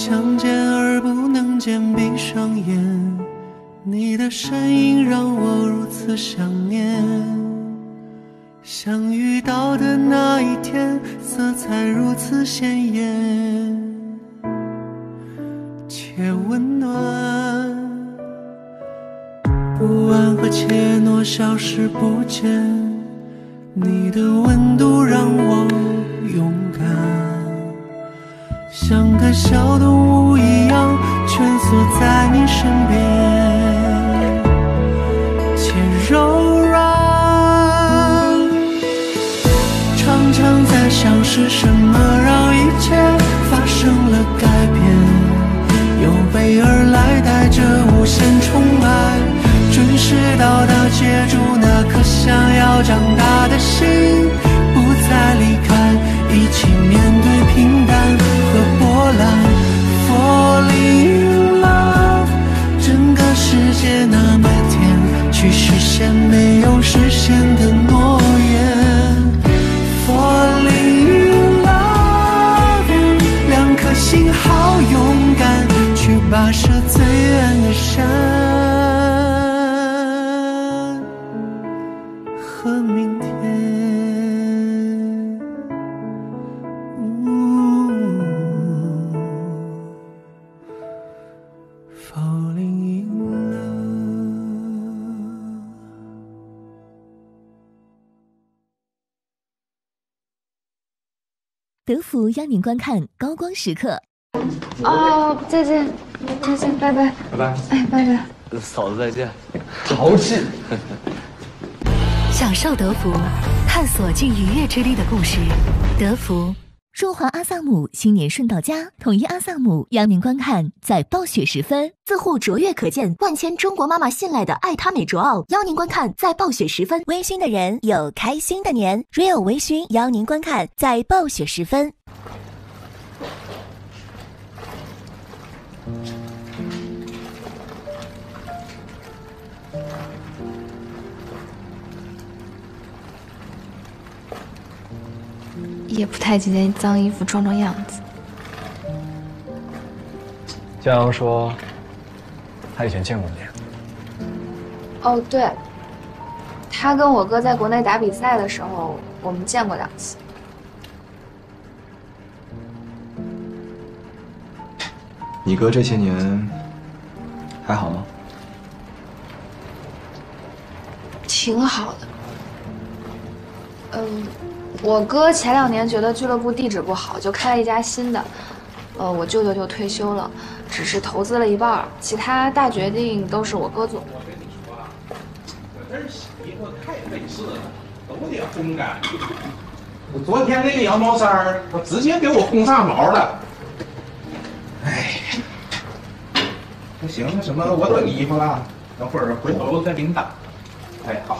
相见而不能见，闭上眼，你的身影让我如此想念。相遇到的那一天，色彩如此鲜艳且温暖，不安和怯懦消失不见，你的温度让我勇敢，像个小动物一样蜷缩在你身边，且柔软。常常在想是什么让一切发生了改变，有备而来带着无限宠爱，准时到达接住那颗想要长大的心，不再离开，一起面对平淡和波澜。Falling in love， 整个世界那么甜，去实现没有实现的诺言。Falling in love， 两颗心好勇敢，去跋涉最远的山和明天。Falling in love。德芙邀您观看高光时刻。哦，再见，再见，拜拜，拜拜，哎，拜拜。嫂子再见，淘气。享受德芙，探索尽愉悦之力的故事。德芙，若华阿萨姆新年顺到家，统一阿萨姆邀您观看在暴雪时分，自护卓越可见，万千中国妈妈信赖的爱他美卓奥邀您观看在暴雪时分。微醺的人有开心的年 ，Real 微醺邀您观看在暴雪时分。也不太记得脏衣服装样子。江阳说，他以前见过你。哦，对，他跟我哥在国内打比赛的时候，我们见过2次。你哥这些年还好吗？挺好的。我哥前2年觉得俱乐部地址不好，就开了一家新的。我舅舅就退休了，只是投资了一半，其他大决定都是我哥做。我跟你说啊，这儿洗衣服太费事了，都得烘干。我昨天那个羊毛衫儿，我直接给我烘上毛了。哎，不行，那什么，我等衣服了，等会儿回头再给你打。哎，好。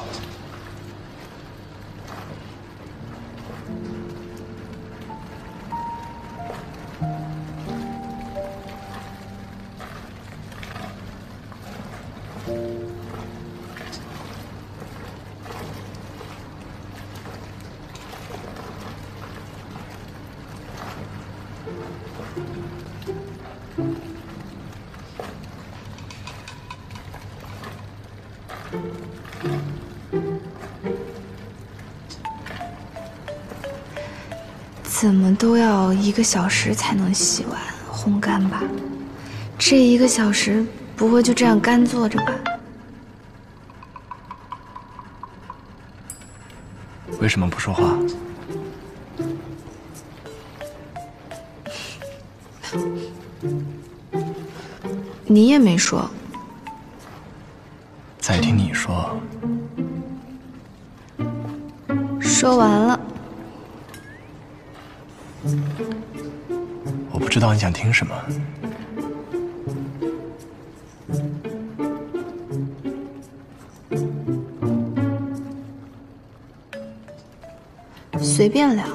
怎么都要1个小时才能洗完烘干吧？这1个小时不会就这样干坐着吧？为什么不说话？你也没说。再听你说。说完了。我不知道你想听什么。随便聊，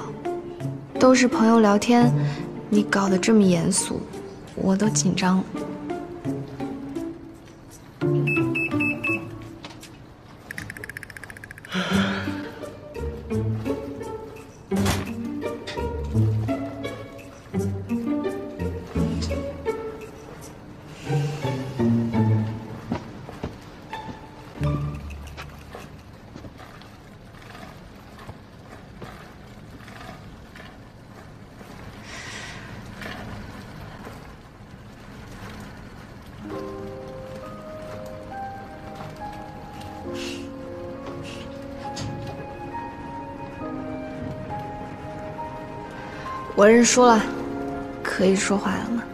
都是朋友聊天，你搞得这么严肃，我都紧张了。我认输了，可以说话了吗？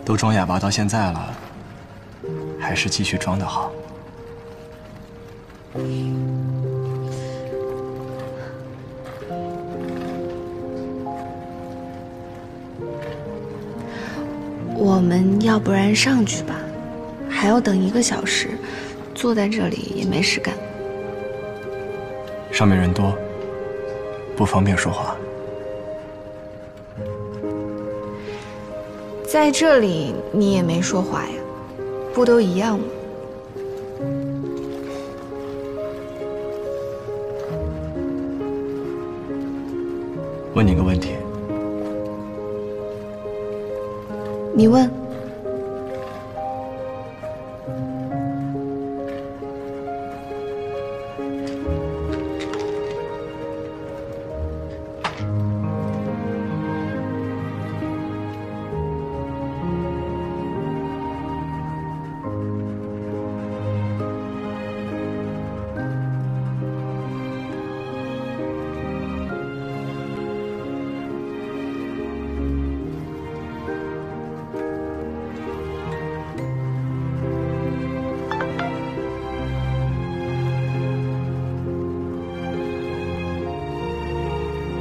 都装哑巴到现在了，还是继续装得好。我们要不然上去吧，还要等1个小时，坐在这里也没事干。上面人多，不方便说话。在这里你也没说话呀，不都一样吗？问你个问题，你问。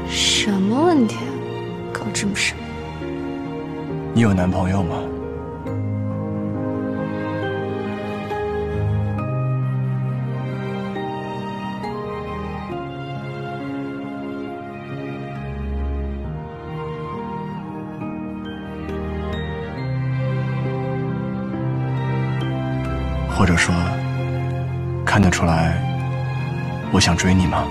什么问题啊？搞这么深？你有男朋友吗？或者说，看得出来，我想追你吗？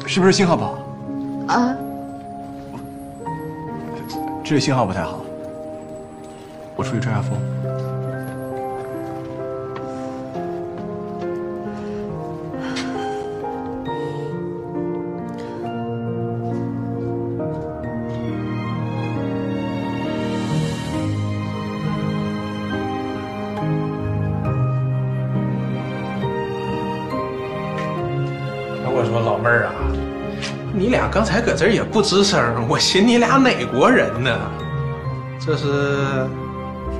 是不是信号不好？啊？这里信号不太好，我出去吹下风。我说老妹儿啊，你俩刚才搁这儿也不吱声，我寻你俩哪国人呢？这是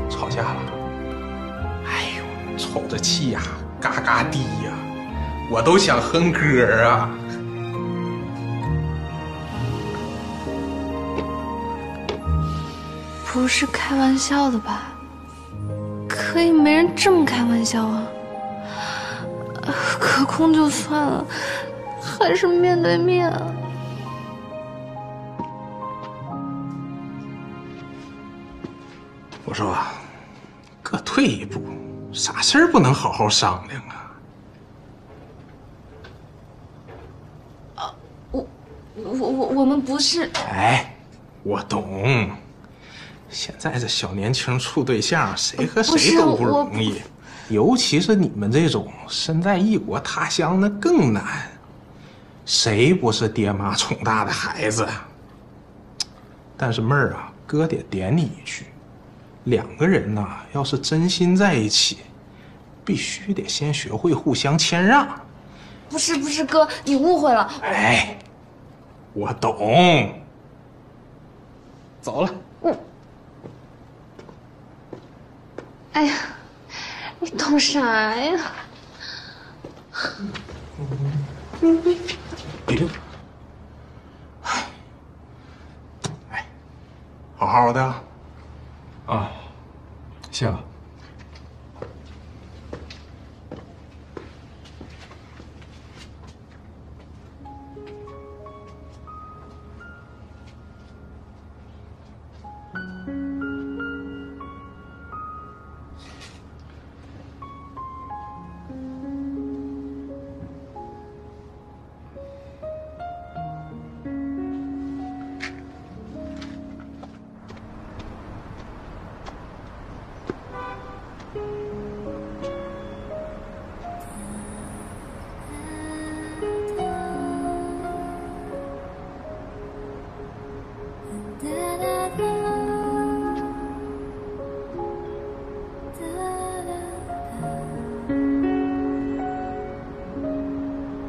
吵架了？哎呦，瞅这气呀，嘎嘎低呀，我都想哼歌啊！不是开玩笑的吧？可以没人这么开玩笑啊？隔空就算了，还是面对面啊！我说，各退一步，啥事儿不能好好商量啊？我们不是。哎，我懂。现在这小年轻处对象，谁和谁都不容易，尤其是你们这种身在异国他乡，那更难。谁不是爹妈宠大的孩子？但是妹儿啊，哥得点你一句，两个人呐，要是真心在一起，必须得先学会互相谦让。不是哥，你误会了。哎，我懂。走了。哎呀，你懂啥呀？哎，好好的啊，谢了。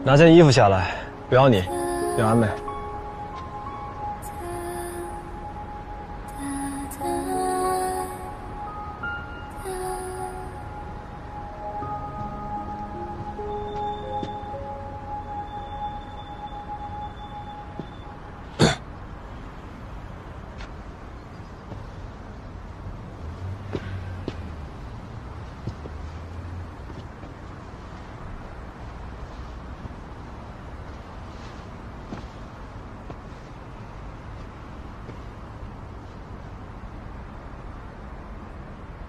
拿件衣服下来，不要你，要安妹。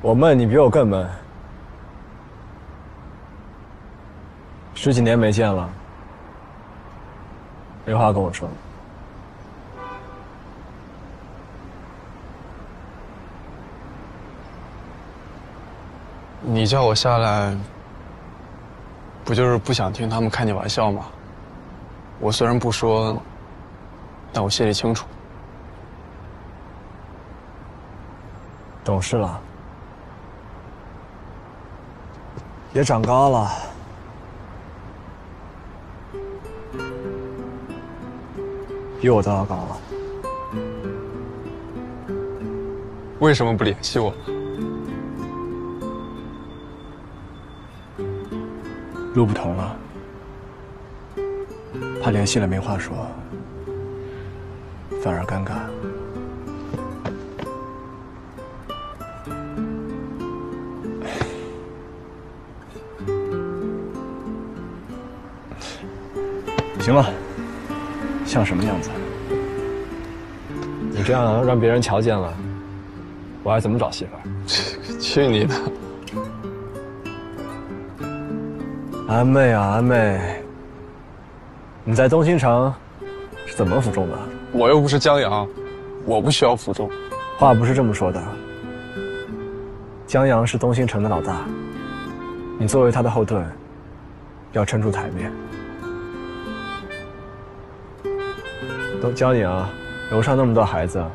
我闷，你比我更闷。10几年没见了，没话跟我说。你叫我下来，不就是不想听他们开你玩笑吗？我虽然不说，但我心里清楚。懂事了。也长高了，比我都要高了。为什么不联系我？路不同了，怕联系了没话说，反而尴尬。行了，像什么样子？你这样让别人瞧见了，我还怎么找媳妇儿？去你的！安妹啊，安妹，你在东兴城是怎么服众的？我又不是江阳，我不需要服众。话不是这么说的。江阳是东兴城的老大，你作为他的后盾，要撑住台面。都教你啊，楼上那么多孩子，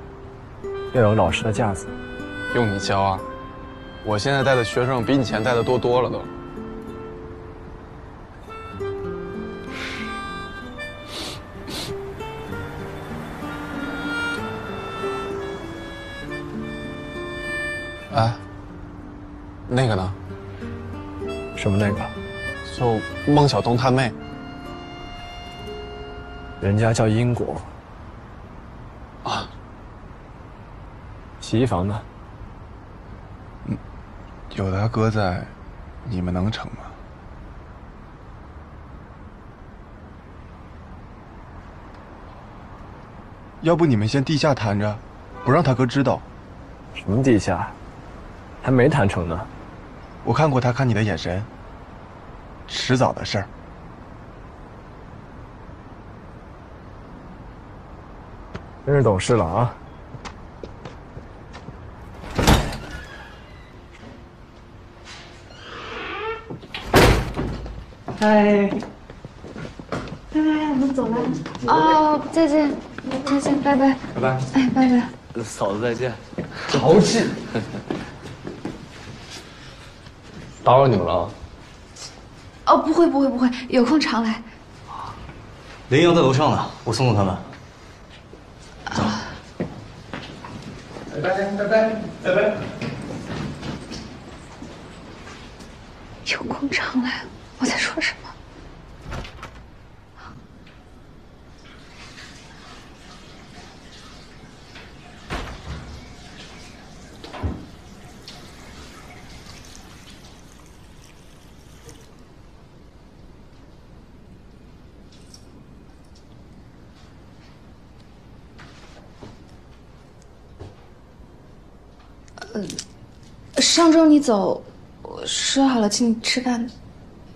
要有老师的架子。用你教啊！我现在带的学生比你以前带的多多了都。哎，那个呢？什么那个？就孟小冬他妹。人家叫英国。啊。洗衣房呢？有他哥在，你们能成吗？要不你们先地下谈着，不让他哥知道。什么地下？还没谈成呢。我看过他看你的眼神，迟早的事儿。真是懂事了啊！嗨，我们走了。哦，再见，再见，拜拜，拜拜，哎，拜拜。嫂子再见。淘气！打扰你们了。哦，不会，不会，不会，有空常来。林阳在楼上呢，我送送他们。走。拜拜，拜拜，拜拜。有空常来，我在说什么？上周你走，我说好了请你吃饭，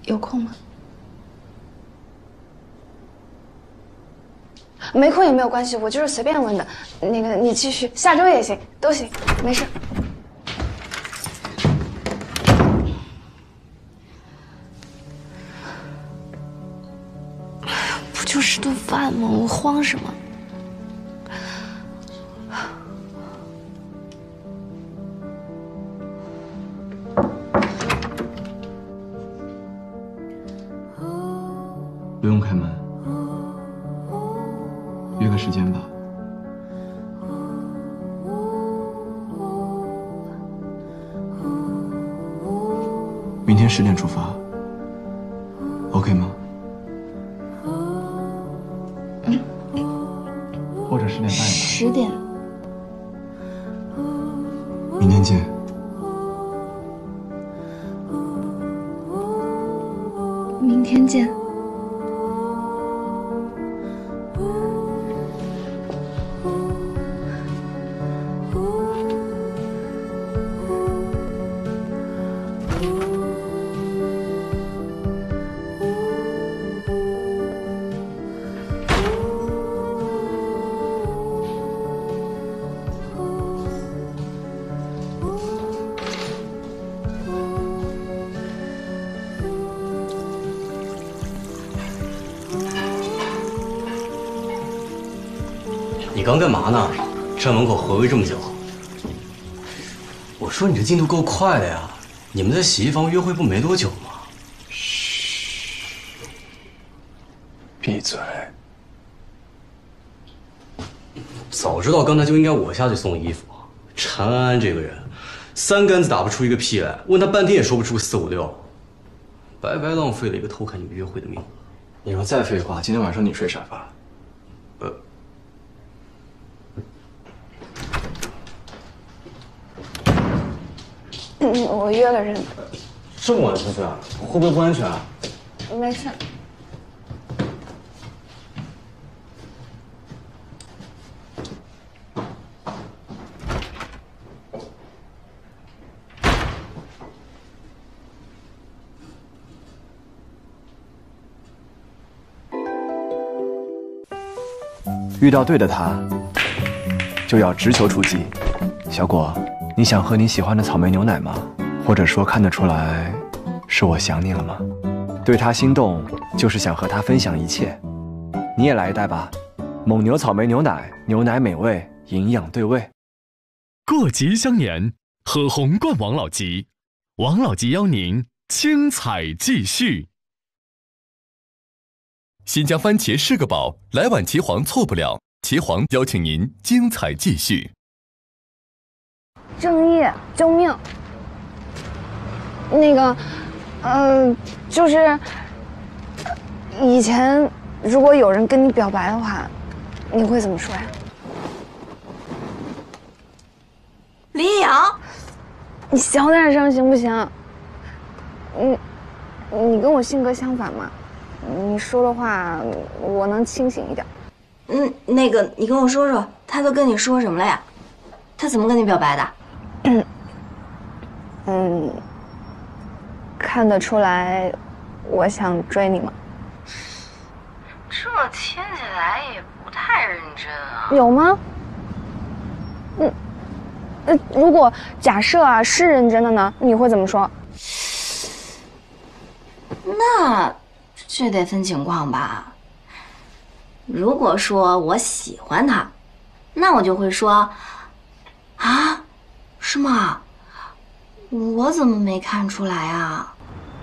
有空吗？没空也没有关系，我就是随便问的。那个你继续，下周也行，都行，没事。不就是顿饭吗？我慌什么？刘用开门，约个时间吧。明天10点出发 ，OK 吗？或者10点半吧。10点。明天见。明天见。你刚干嘛呢？站门口回味这么久。我说你这进度够快的呀！你们在洗衣房约会不没多久吗？嘘，闭嘴！早知道刚才就应该我下去送衣服。陈安安这个人，3竿子打不出一个屁来，问他半天也说不出4、5、6，白白浪费了一个偷看你们约会的命。你要再废话，今天晚上你睡沙发。我约了人。这么晚出去啊？会不会不安全啊？没事。遇到对的他，就要直球出击。小果，你想喝你喜欢的草莓牛奶吗？或者说看得出来，是我想你了吗？对他心动，就是想和他分享一切。你也来一袋吧，蒙牛草莓牛奶，牛奶美味，营养对味。过吉祥年，喝红罐王老吉，王老吉邀您精彩继续。新疆番茄是个宝，来碗茄皇错不了。茄皇邀请您精彩继续。正义，救命！那个，就是以前如果有人跟你表白的话，你会怎么说呀？林阳，你小点声行不行？你跟我性格相反嘛，你说的话我能清醒一点。那个你跟我说说，他都跟你说什么了呀？他怎么跟你表白的？看得出来，我想追你吗？这听起来也不太认真啊。有吗？如果假设啊是认真的呢，你会怎么说？那这得分情况吧。如果说我喜欢他，那我就会说，啊，是吗？我怎么没看出来啊？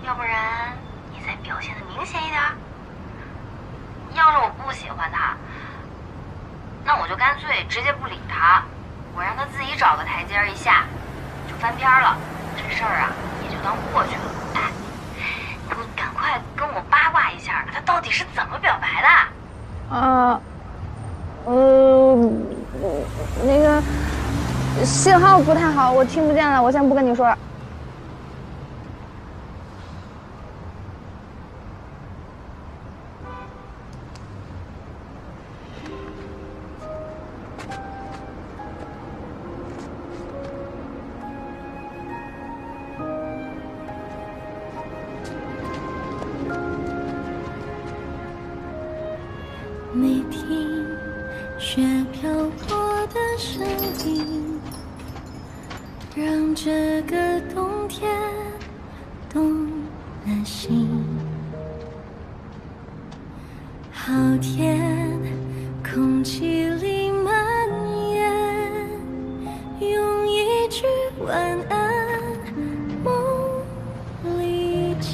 要不然你再表现得明显一点。要是我不喜欢他，那我就干脆直接不理他，我让他自己找个台阶一下，就翻篇了，这事儿啊也就当过去了。哎，你赶快跟我八卦一下，他到底是怎么表白的？那个信号不太好，我听不见了，我先不跟你说了。你听雪飘过的声音，让这个冬天动了心。好甜，空气里蔓延，用一句晚安梦里见。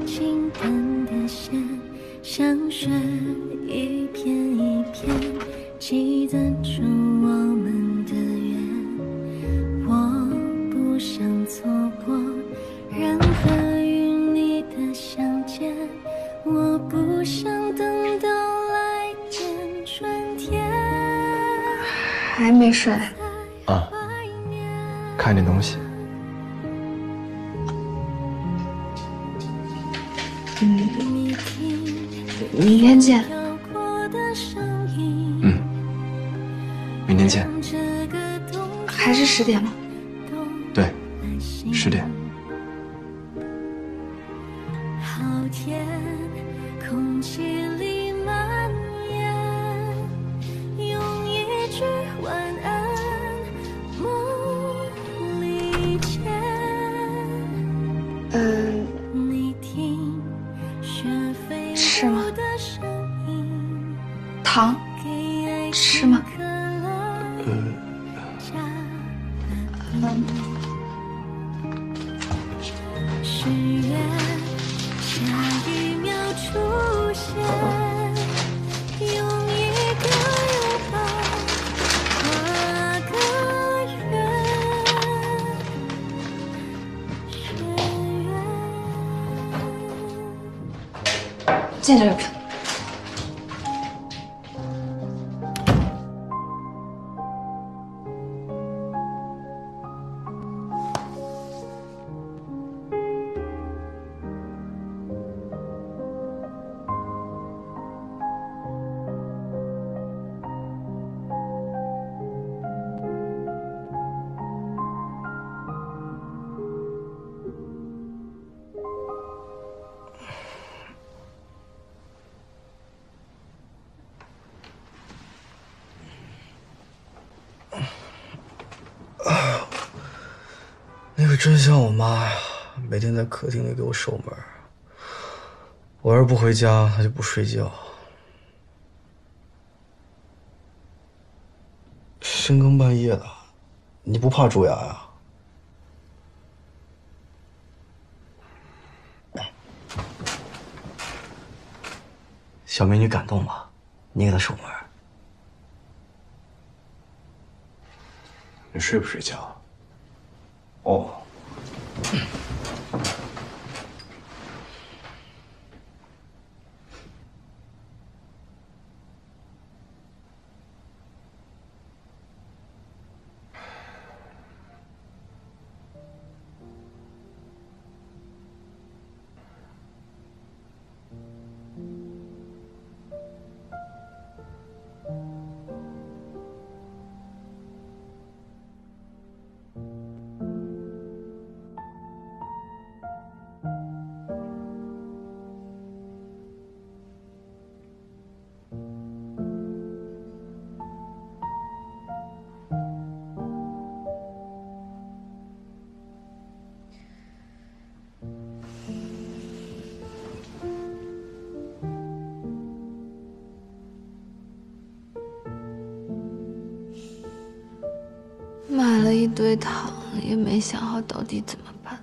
清淡的线，像雪一片一片记载着我们的缘。我不想错过任何与你的相见，我不想等到来年春天。还没睡啊？看点东西。明天见。明天见。还是10点吗？对，10点。好甜，空气里蔓延，用一句晚安，梦里牵。吃吗？糖？吃吗？誓言下一秒出现，用一个拥抱画个圆，学园。见这个票。那个真像我妈呀，每天在客厅里给我守门。我要是不回家，她就不睡觉。深更半夜的，你不怕蛀牙呀？小美女感动了，你给她守门。你睡不睡觉？哦。买了一堆糖，也没想好到底怎么办。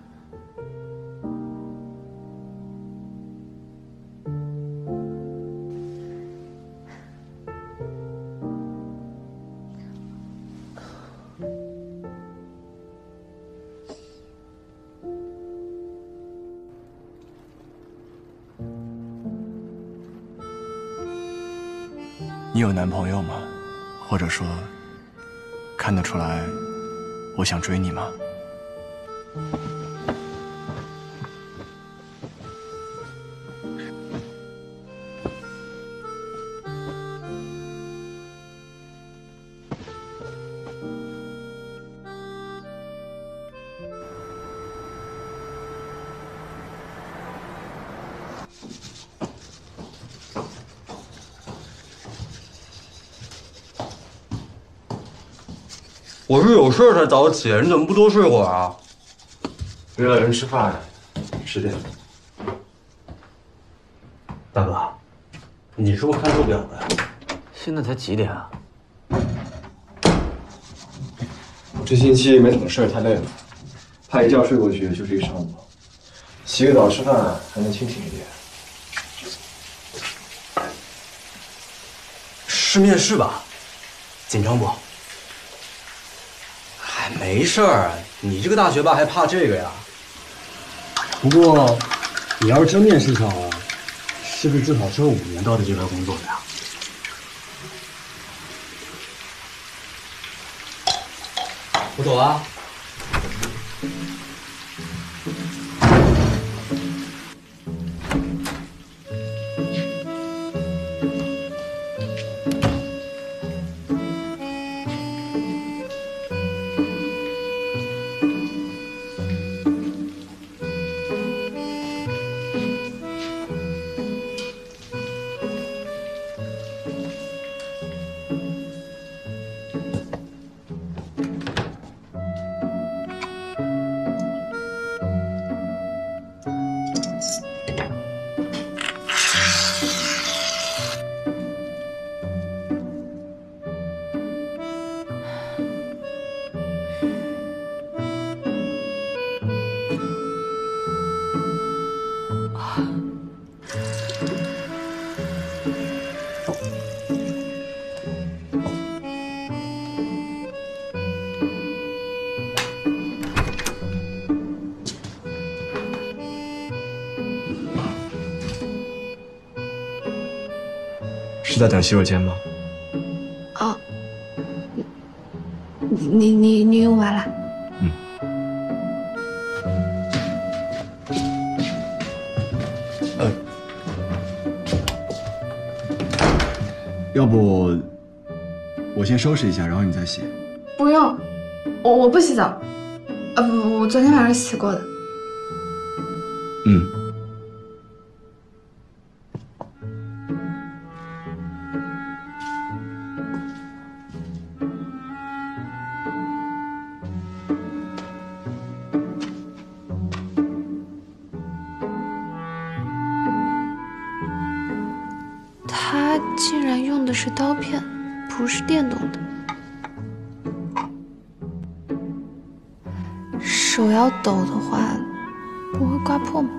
你有男朋友吗？或者说，看得出来我想追你吗？我是有事才早起，你怎么不多睡会儿啊？约了人吃饭，10点。大哥，你是不是看手表了呀？现在才几点啊？这星期没怎么事，太累了，怕一觉睡过去就是一上午。洗个澡吃饭还能清醒一点。是面试吧？紧张不？嗨，没事儿，你这个大学霸还怕这个呀？不过，你要是真面试上了，是不是至少是5年到的这边工作的呀？我走了。是在等洗手间吗？哦，你用完了？要不我先收拾一下，然后你再洗。不用，我不洗澡。不，我昨天晚上洗过的。他竟然用的是刀片，不是电动的。手要抖的话，不会刮破吗？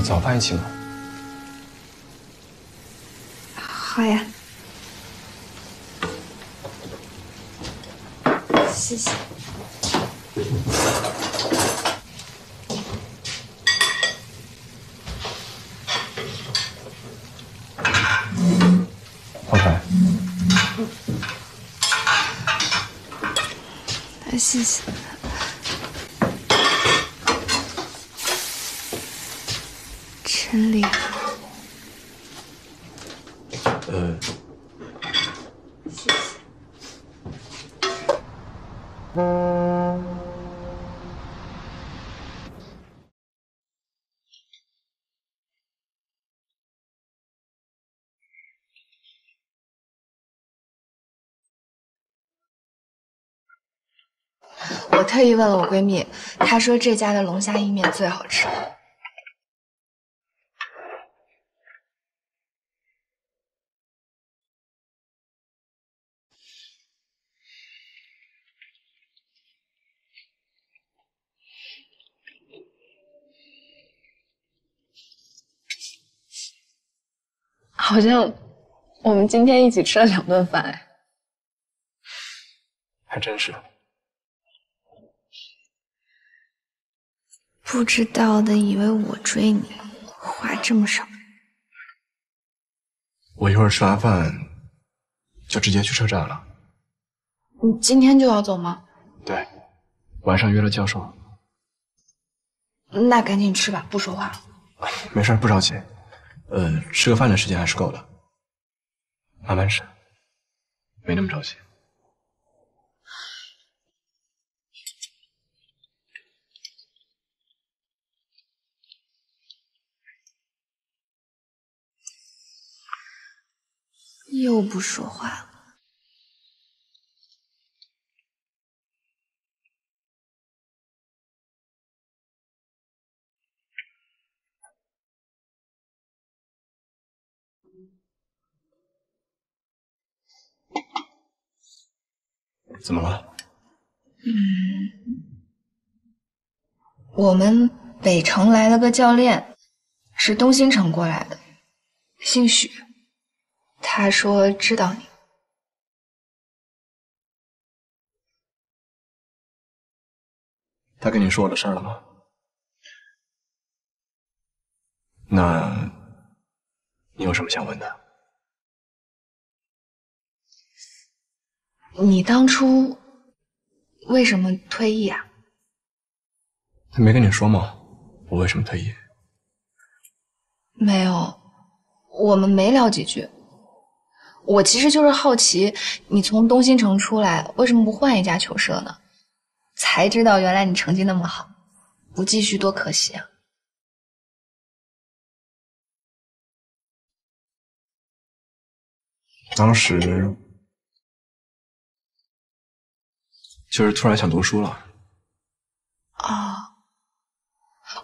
早饭一起吗？好呀，谢谢。黄凯，谢谢。真厉害。谢谢。我特意问了我闺蜜，她说这家的龙虾意面最好吃。好像我们今天一起吃了2顿饭哎。还真是。不知道的以为我追你，话这么少。我一会儿吃完饭就直接去车站了。你今天就要走吗？对，晚上约了教授。那赶紧吃吧，不说话了。没事，不着急。吃个饭的时间还是够的，慢慢吃，没那么着急。又不说话了。怎么了？我们北城来了个教练，是东新城过来的，姓许。他说知道你。他跟你说我的事儿了吗？那你有什么想问的？你当初为什么退役啊？他没跟你说吗？我为什么退役？没有，我们没聊几句。我其实就是好奇，你从东新城出来，为什么不换一家球社呢？才知道原来你成绩那么好，不继续多可惜啊。当时就是突然想读书了。哦，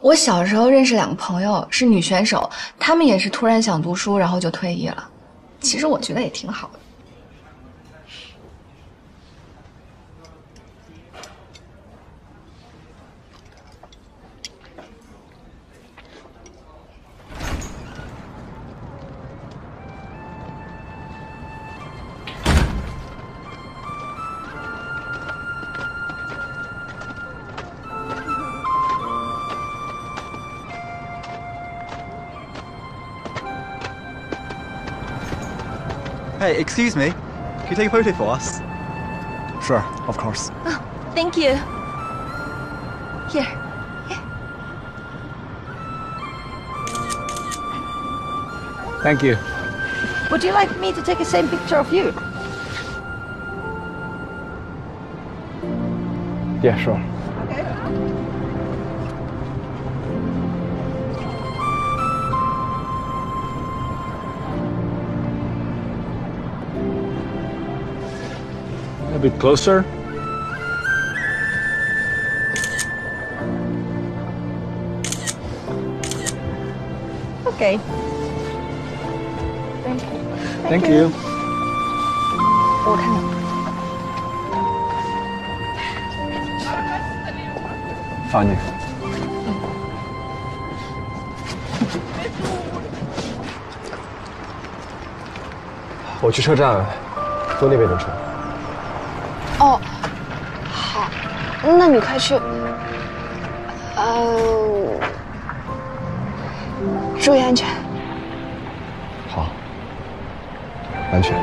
我小时候认识2个朋友是女选手，她们也是突然想读书，然后就退役了。其实我觉得也挺好的。Hey, excuse me. Can you take a photo for us? Sure, of course. Oh, thank you. Here. Thank you. Would you like me to take the same picture of you? Yeah, sure. A bit closer. Okay. Thank you. 我看看。放你。我去车站坐那边的车。哦，好，那你快去。注意安全。好，安全。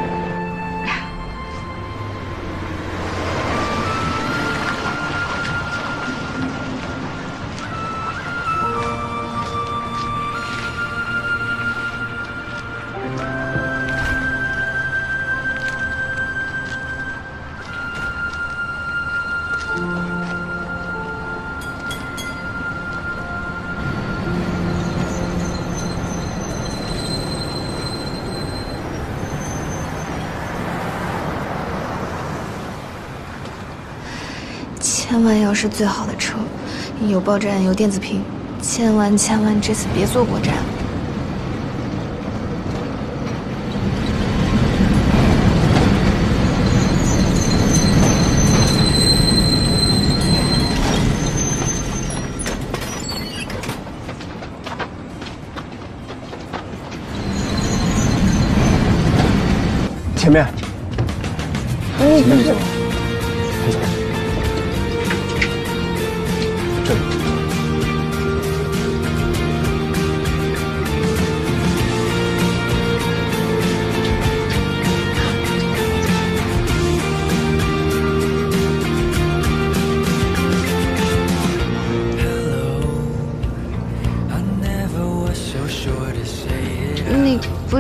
千万要是最好的车，有报站，有电子屏，千万这次别坐过站。前面。前面走。这里。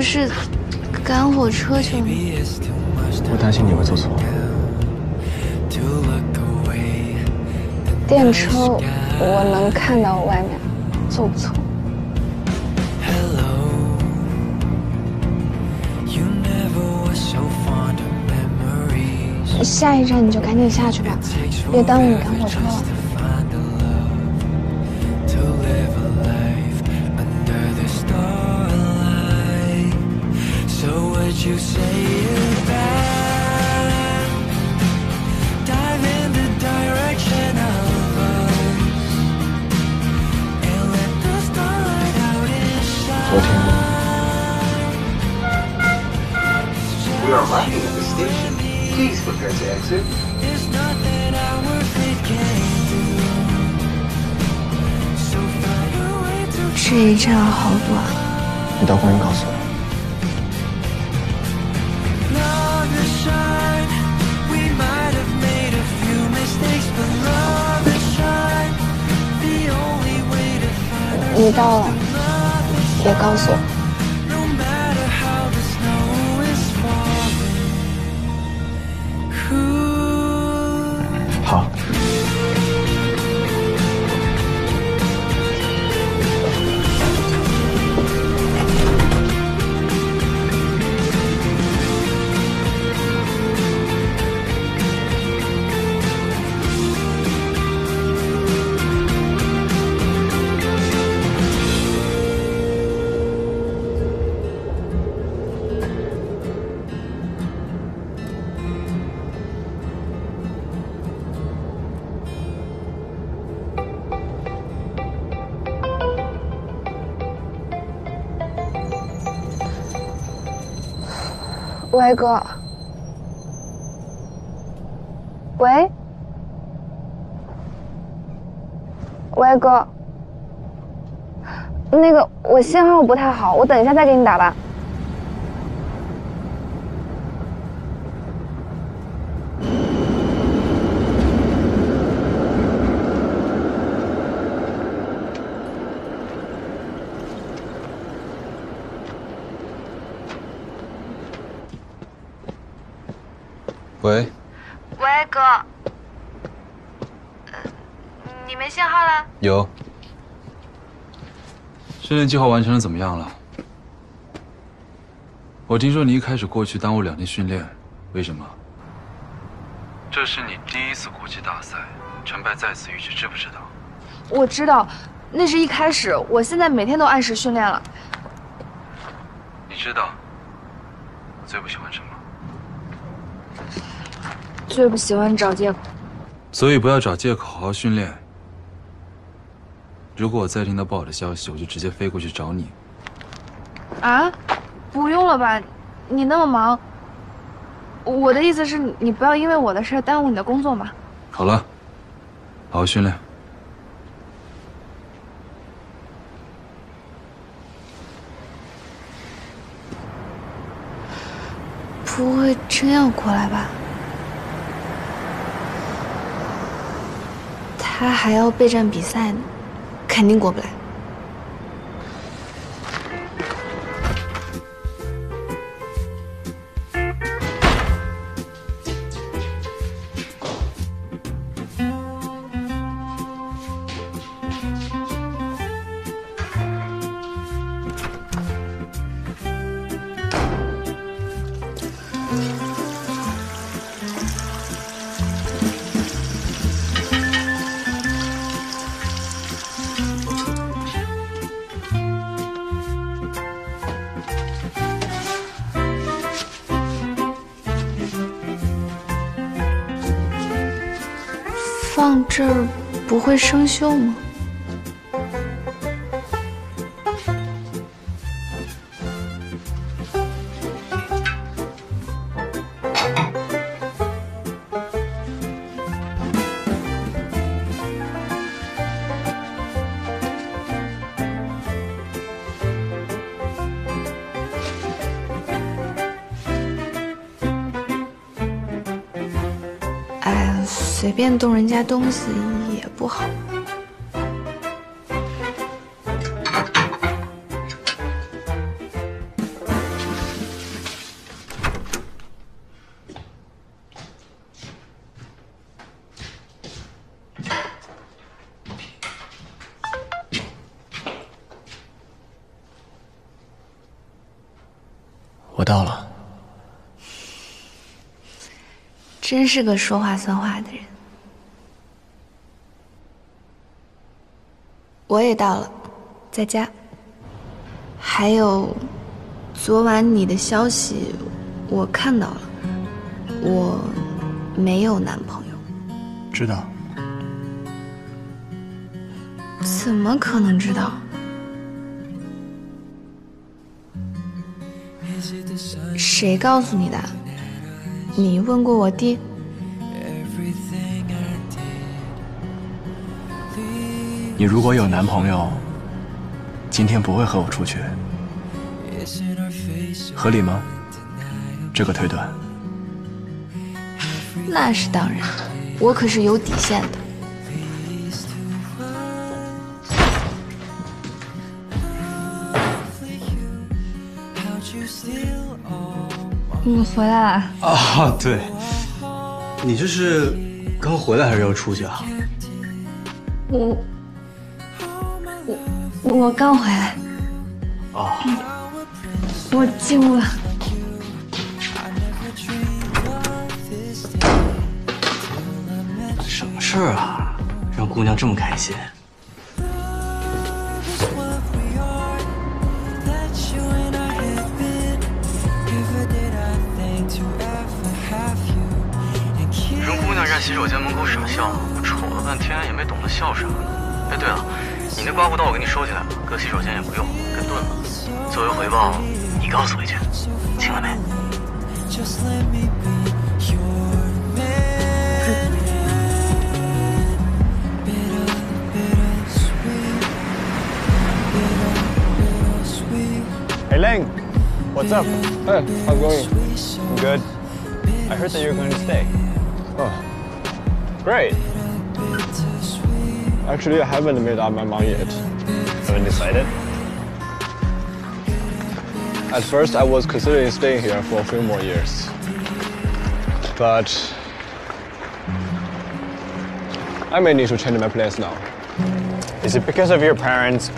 是赶火车去了吗？我担心你会做错。电车我能看到外面，坐不错。下一站你就赶紧下去吧，别耽误你赶火车了。昨天。We are arriving at the station. Please prepare to exit. 这一站好短。你到公园告诉我。你到了，别告诉我。好。喂，哥。喂，喂，哥。那个，我信号不太好，我等一下再给你打吧。喂，喂，哥，你没信号了？有。训练计划完成的怎么样了？我听说你一开始过去耽误2天训练，为什么？这是你第1次国际大赛，成败在此一举，知不知道？我知道，那是一开始，我现在每天都按时训练了。你知道我最不喜欢什么？最不喜欢找借口，所以不要找借口，好好训练。如果我再听到不好的消息，我就直接飞过去找你。啊？不用了吧？你那么忙。我的意思是，你不要因为我的事耽误你的工作嘛。好了，好好训练。不会真要过来吧？他还要备战比赛呢，肯定过不来。放这儿不会生锈吗？随便动人家东西也不好。道了。真是个说话算话的人。我也到了，在家。还有，昨晚你的消息我看到了，我没有男朋友。知道。怎么可能知道？谁告诉你的？你问过我弟？你如果有男朋友，今天不会和我出去，合理吗？这个推断。那是当然，我可是有底线的。你回来了啊？对，你这是刚回来还是要出去啊？我刚回来。哦。我进屋了。什么事儿啊？让姑娘这么开心？人姑娘站洗手间门口傻笑，我瞅了半天也没懂得笑啥呢。哎，对了，你那刮胡刀我给你收起来了，搁洗手间也不用，该炖了。作为回报，你告诉我一句，请了没？Hey Ling, what's up? Hey, how's it going? I'm good. I heard that you're going to stay. Oh, great. Actually, I haven't made up my mind yet. Haven't decided. At first, I was considering staying here for a few more years. But I may need to change my plans now. Is it because of your parents?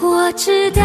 我知道